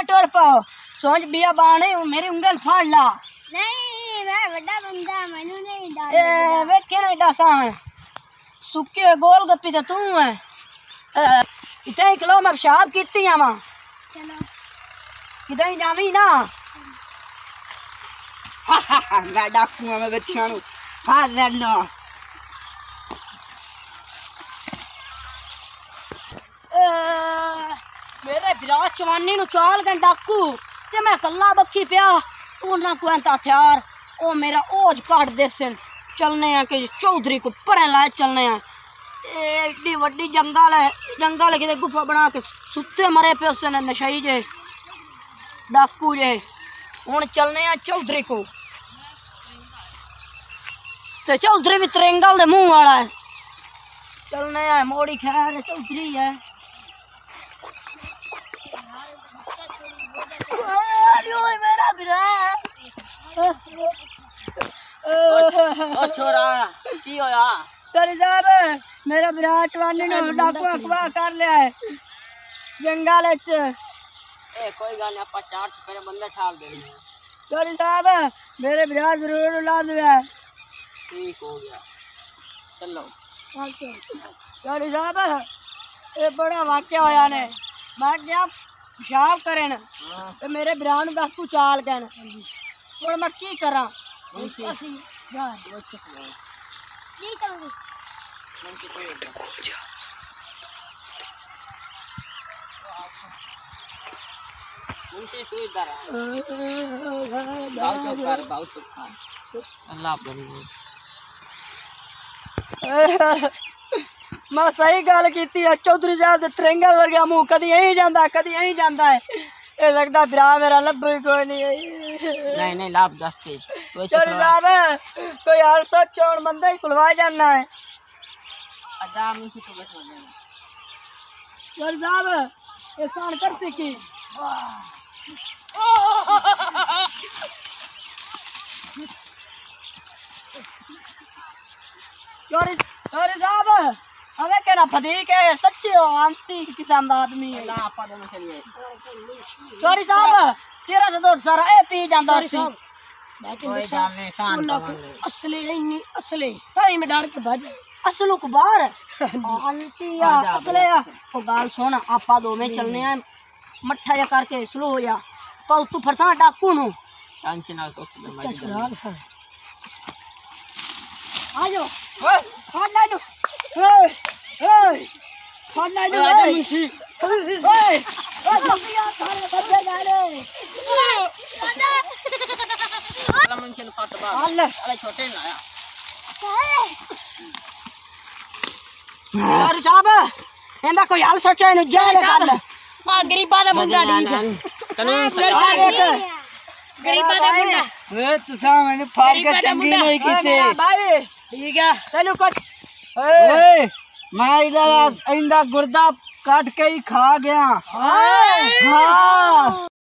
टुर पाओ सोच बिया बाने मेरी उंगल फाड़ ला नहीं मैं बड़ा बंदा मैनू नहीं डाल ए वे केना डासान सुके गोल गप्पी ते तू है इतने किलो मैं पेशाब कीती आवा चलो किदां जावी ना मैं डाकू मैं बच्चियां नु फाड़ लेना मेरे विराट चवानी नु चाल गए डाकू ते मैं कल्ला बक्खी पिया उन्हां को एंता हथियार ओ मेरा ओज काट दे सन चलने हैं कि चौधरी को परे लाए चलने हैं एडी वड्डी जंगल है किते गुफा बना के सुत्ते मरे पे उसने नशाई जे डाकू जे हुण चलने हैं चौधरी को ते चौधरी भी त्रिंगल दे मुंह वाला है चलने हैं मोड़ी खैर चौधरी है मेरा छोरा की होया चली साहब मेरा विराट चवानी ने डाकू अगवा कर लिया है जंगल च कोई गल नहीं आपा चार छपे बंदे ठाक देंगे चली साहब मेरे विराट जरूर ला दिया ठीक हो गया चलो चली साहब ये बड़ा वाक्य होया ने मैं गया पेशाब करें ते मेरे विराट डाकू चाल गए हुण मैं की करा मैं सही गल की चौधरी साहब त्रिंगल वर्गा मुंह कदी यही जाता कदी यही जाता है ये लगता विरा मेरा लब कोई नहीं लाभ दस्ते चौधरी साहब कोई हाल सोचो बंदा ही खुलवा जाना है चौधरी साहब एहसान करते की चौधरी साहब हमें कहना फदीक है सच्चे हो आंटी किस्म का आदमी है चौधरी साहब तेरा तो सारा ए पी जाता असली नहीं असली सारी में डर के भज असलू को बाहर आंटी असले ओ गाल सुन आपा दो में चलने हैं मट्ठा जा करके स्लो हो जा पर तू फरसा डाकू नु टेंशन ना तो आ जाओ खाना दो खाना दो मुंशी जल्दी आ सारे बच्चे जा रे मुंशी ने फतवा अरे छोटे ना आया यार साहब इंदा कोई हाल सोचा इन जेल गल आ गरीबा दा मुंडा ठीक है कानून गरीबा दा मुंडा ए तुसा मैंने फाड़ के चंगी नहीं कीते भाई ठीक है तेनु कुछ ओए मैं इंदा गुर्दा काट के ही खा गया हां